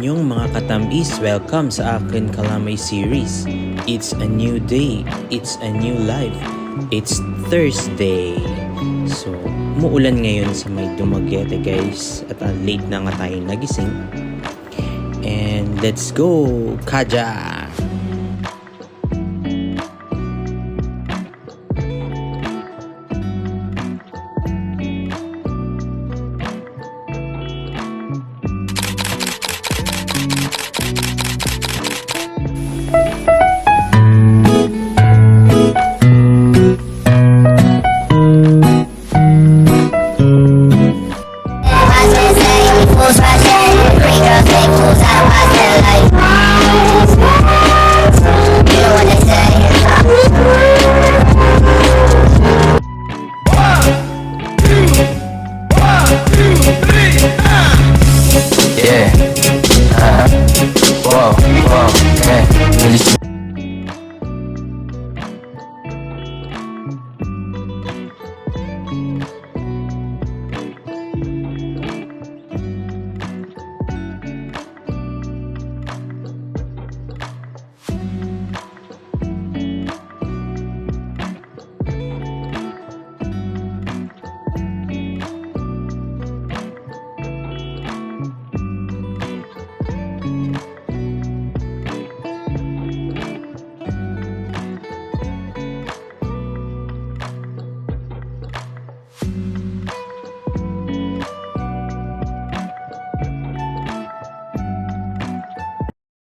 inyong mga katamis. Welcome sa akin Kalamay series. It's a new day. It's a new life. It's Thursday. So, umuulan ngayon sa may Dumaguete guys. At late na nga tayo nagising. And let's go! Kaja!